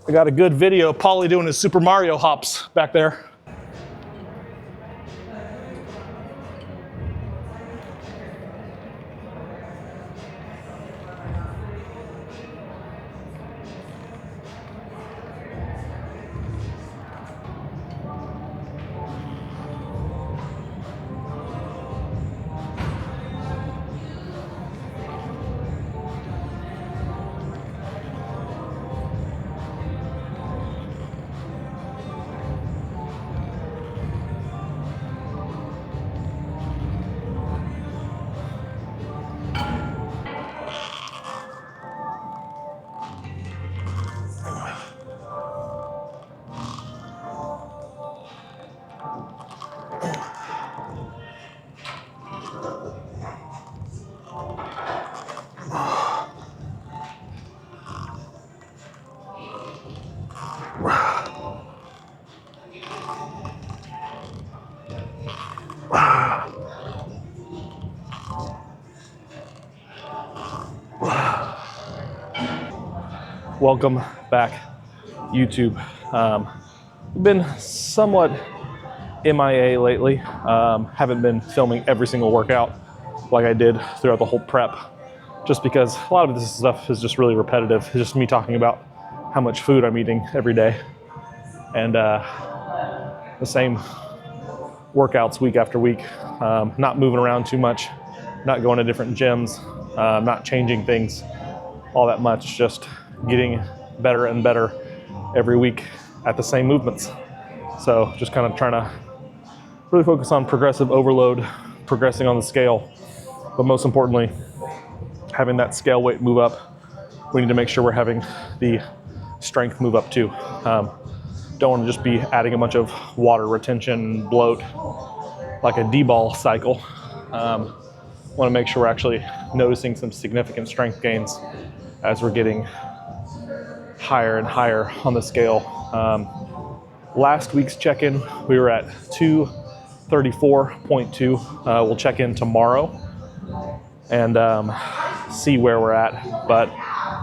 I got a good video of Paulie doing his Super Mario hops back there. Welcome back, YouTube. Been somewhat MIA lately. Haven't been filming every single workout like I did throughout the whole prep, just because a lot of this stuff is just really repetitive. It's just me talking about how much food I'm eating every day, and the same workouts week after week. Not moving around too much, not going to different gyms, not changing things all that much, just getting better and better every week at the same movements. So just kind of trying to really focus on progressive overload, progressing on the scale, but most importantly, having that scale weight move up. We need to make sure we're having the strength move up too. Don't want to just be adding a bunch of water retention, bloat, like a D-ball cycle. Want to make sure we're actually noticing some significant strength gains as we're getting higher and higher on the scale. Last week's check-in, we were at 234.2. We'll check in tomorrow and see where we're at. But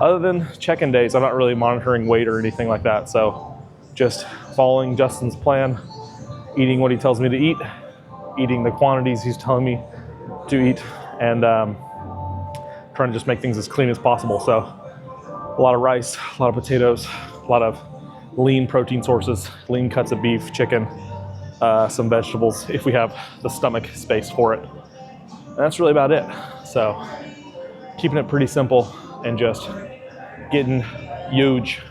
other than check-in days, I'm not really monitoring weight or anything like that. So just following Justin's plan, eating what he tells me to eat, eating the quantities he's telling me to eat, and trying to just make things as clean as possible. So a lot of rice, a lot of potatoes, a lot of lean protein sources, lean cuts of beef, chicken, some vegetables if we have the stomach space for it. And that's really about it. So keeping it pretty simple and just getting huge.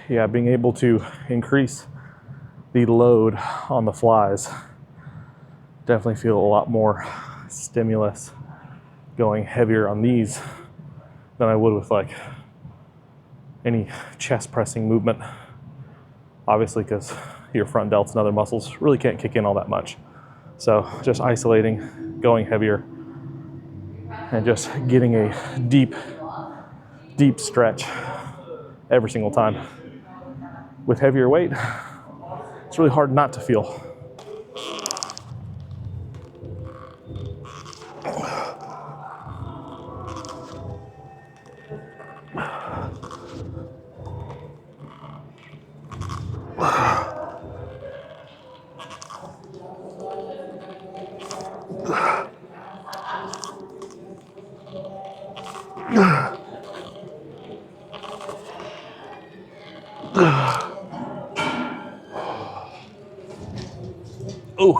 Yeah, being able to increase the load on the flies, definitely feel a lot more stimulus going heavier on these than I would with like any chest pressing movement. Obviously, because your front delts and other muscles really can't kick in all that much. So just isolating, going heavier, and just getting a deep, deep stretch every single time. With heavier weight, it's really hard not to feel. Ooh.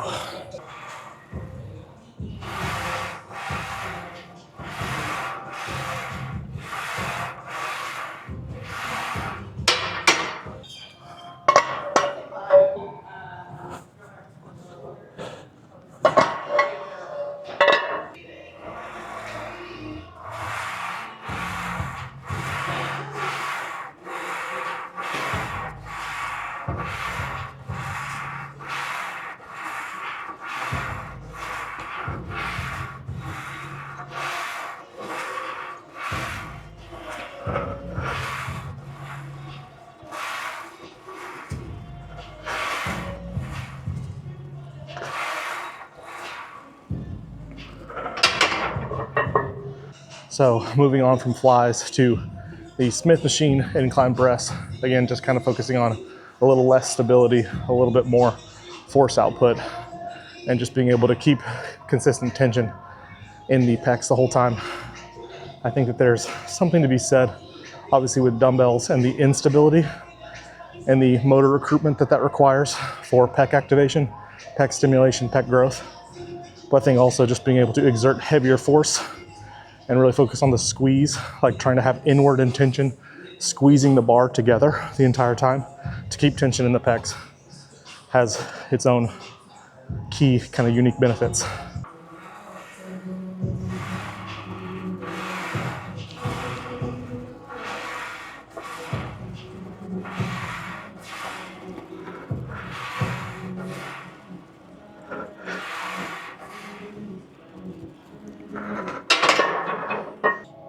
So moving on from flies to the Smith machine and incline press. Again, just kind of focusing on a little less stability, a little bit more force output, and just being able to keep consistent tension in the pecs the whole time. I think that there's something to be said, obviously, with dumbbells and the instability and the motor recruitment that that requires for pec activation, pec stimulation, pec growth. But I think also just being able to exert heavier force and really focus on the squeeze, like trying to have inward intention, squeezing the bar together the entire time to keep tension in the pecs, has its own key kind of unique benefits.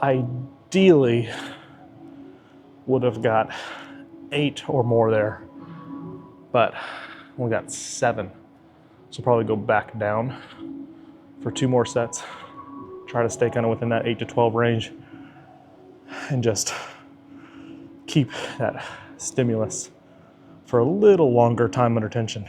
Ideally, would have got 8 or more there, but only got 7. So probably go back down for 2 more sets. Try to stay kind of within that 8 to 12 range and just keep that stimulus for a little longer time under tension.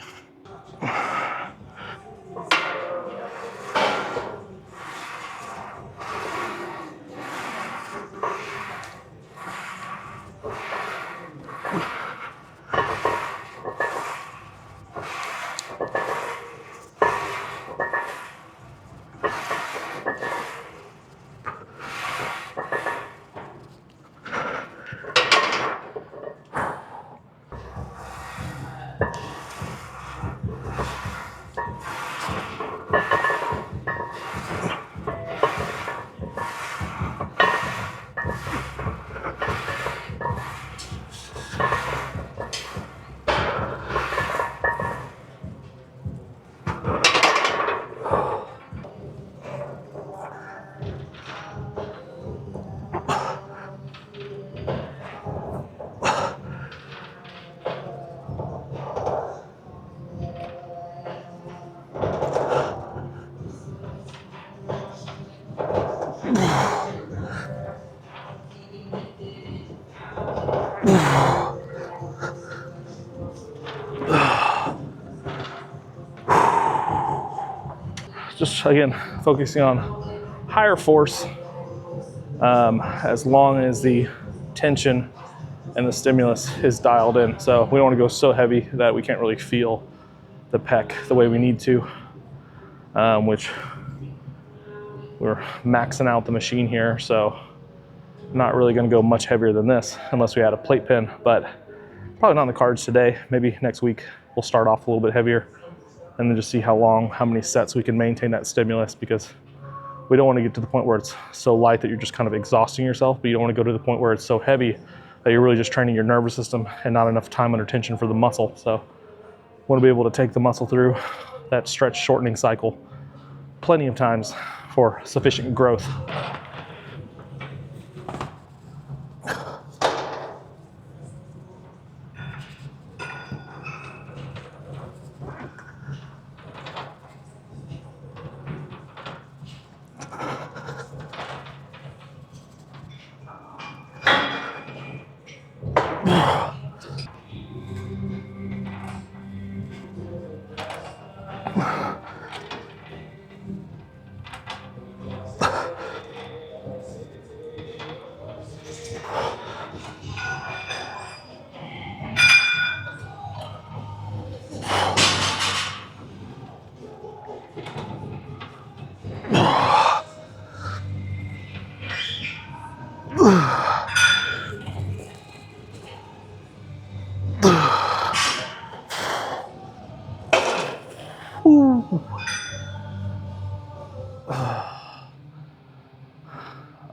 Just again, focusing on higher force as long as the tension and the stimulus is dialed in. So we don't want to go so heavy that we can't really feel the pec the way we need to, which we're maxing out the machine here. So not really going to go much heavier than this unless we add a plate pin, but probably not on the cards today. Maybe next week we'll start off a little bit heavier and then just see how many sets we can maintain that stimulus, because we don't want to get to the point where it's so light that you're just kind of exhausting yourself, but you don't want to go to the point where it's so heavy that you're really just training your nervous system and not enough time under tension for the muscle. So want to be able to take the muscle through that stretch shortening cycle plenty of times for sufficient growth.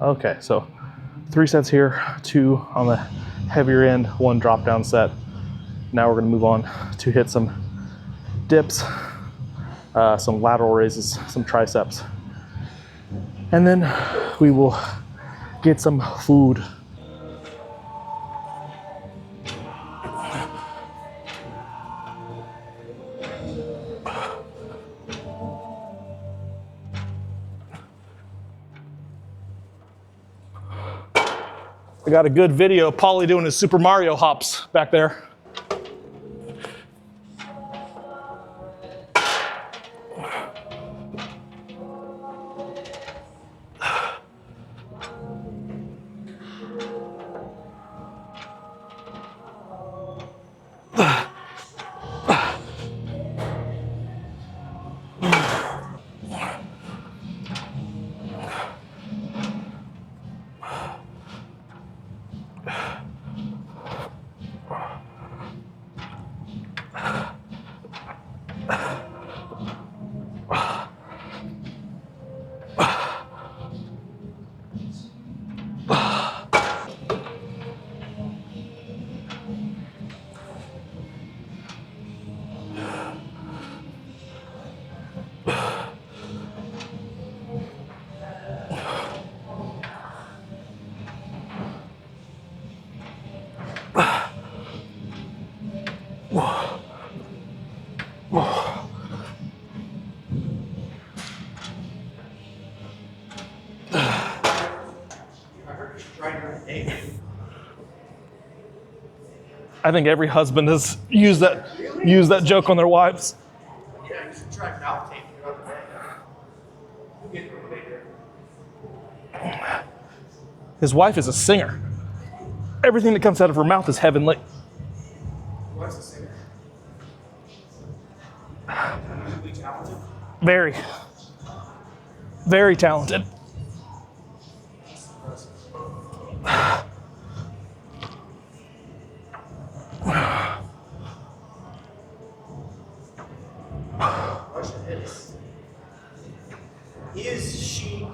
Okay, so 3 sets here, 2 on the heavier end, 1 drop down set. Now we're gonna move on to hit some dips, some lateral raises, some triceps. And then we will get some food. I got a good video of Paulie doing his Super Mario hops back there. I think every husband has used that joke on their wives. Yeah, you should try mouth tape throughout the day. His wife is a singer. Everything that comes out of her mouth is heavenly. What's a singer? Musically talented? Very, very talented. Is she?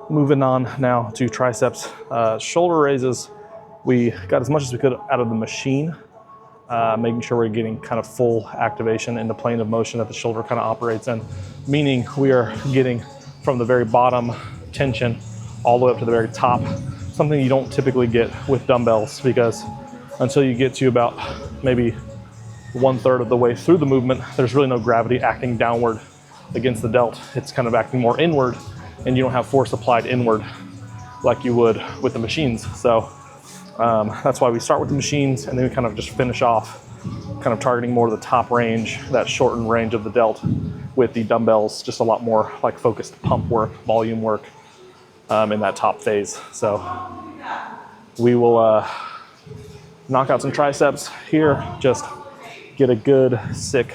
Moving on now to triceps. Shoulder raises, we got as much as we could out of the machine. making sure we're getting kind of full activation in the plane of motion that the shoulder kind of operates in, meaning we are getting from the very bottom tension all the way up to the very top, something you don't typically get with dumbbells, because until you get to about maybe 1/3 of the way through the movement, there's really no gravity acting downward against the delt. It's kind of acting more inward, and you don't have force applied inward like you would with the machines. So that's why we start with the machines, and then we kind of just finish off kind of targeting more of the top range, that shortened range of the delt, with the dumbbells, just a lot more like focused pump work, volume work in that top phase. So we will knock out some triceps here, just get a good, sick,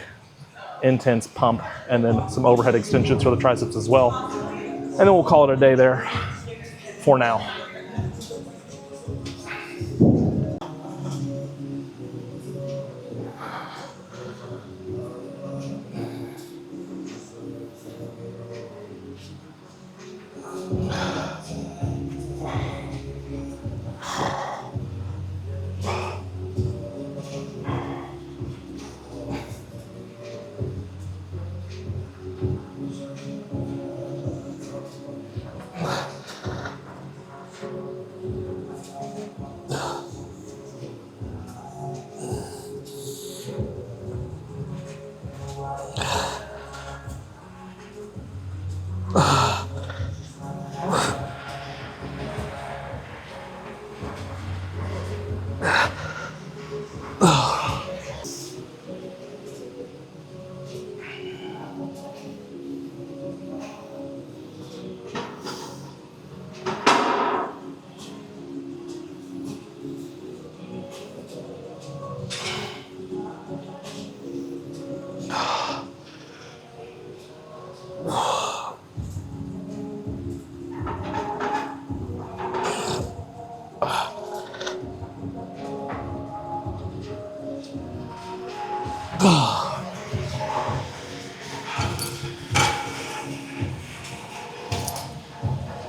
intense pump, and then some overhead extensions for the triceps as well. And then we'll call it a day there for now.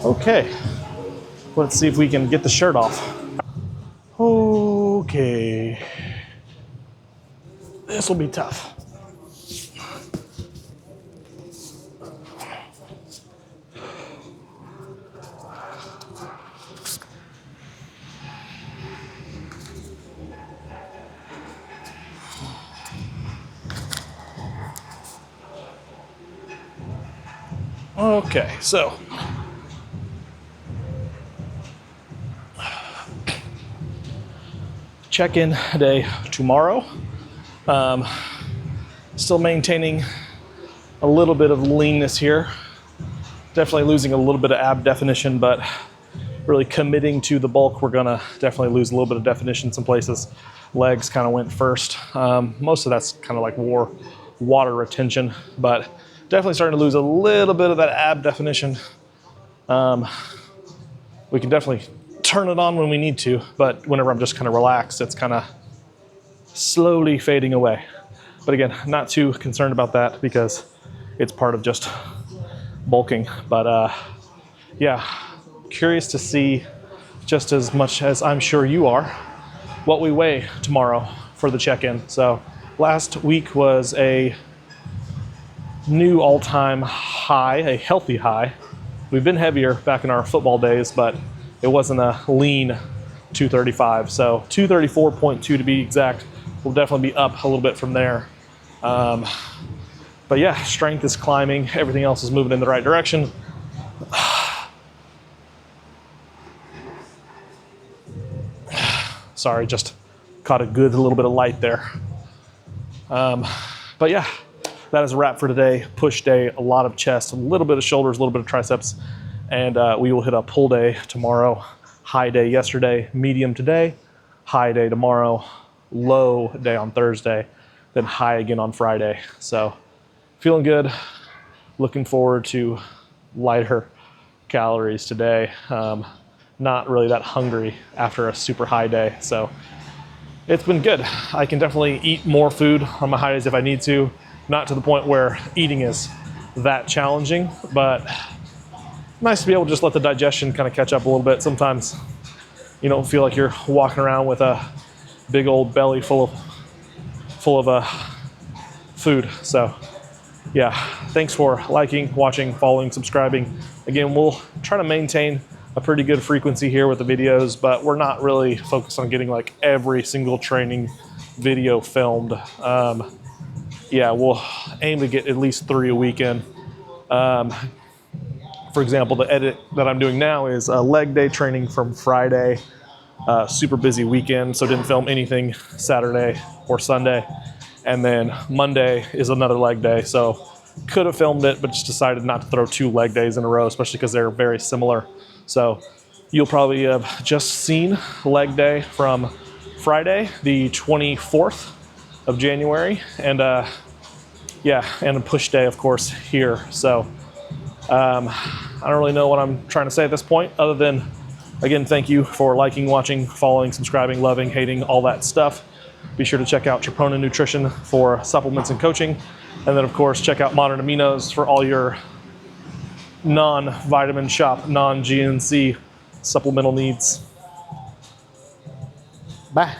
Okay, let's see if we can get the shirt off. Okay, this will be tough. Okay, so check-in day tomorrow. Still maintaining a little bit of leanness here. Definitely losing a little bit of ab definition, but really committing to the bulk. We're gonna definitely lose a little bit of definition in some places. Legs kind of went first. Most of that's kind of like water retention, but definitely starting to lose a little bit of that ab definition. We can definitely turn it on when we need to, but whenever I'm just kind of relaxed, it's kind of slowly fading away. But again, not too concerned about that because it's part of just bulking. But yeah, curious to see, just as much as I'm sure you are, what we weigh tomorrow for the check-in. So last week was a new all-time high, a healthy high. We've been heavier back in our football days, but it wasn't a lean 235. So 234.2 to be exact. We'll definitely be up a little bit from there. But yeah, strength is climbing. Everything else is moving in the right direction. Sorry, just caught a good little bit of light there. But yeah, that is a wrap for today. Push day, a lot of chest, a little bit of shoulders, a little bit of triceps, and we will hit a pull day tomorrow. High day yesterday, medium today, high day tomorrow, low day on Thursday, then high again on Friday. So feeling good, looking forward to lighter calories today. Not really that hungry after a super high day. So it's been good. I can definitely eat more food on my high days if I need to. Not to the point where eating is that challenging, but nice to be able to just let the digestion kind of catch up a little bit. Sometimes you don't feel like you're walking around with a big old belly full of full of food. So yeah, thanks for liking, watching, following, subscribing. Again, we'll try to maintain a pretty good frequency here with the videos, but we're not really focused on getting like every single training video filmed. Yeah, we'll aim to get at least 3 a weekend. For example, the edit that I'm doing now is a leg day training from Friday. Super busy weekend, so didn't film anything Saturday or Sunday. And then Monday is another leg day, so could have filmed it, but just decided not to throw 2 leg days in a row, especially because they're very similar. So you'll probably have just seen leg day from Friday, the 24th of January, and yeah, and a push day, of course, here. So I don't really know what I'm trying to say at this point, other than, again, thank you for liking, watching, following, subscribing, loving, hating, all that stuff. Be sure to check out Troponin Nutrition for supplements and coaching. And then, of course, check out Modern Aminos for all your non-vitamin shop, non-GNC supplemental needs. Bye.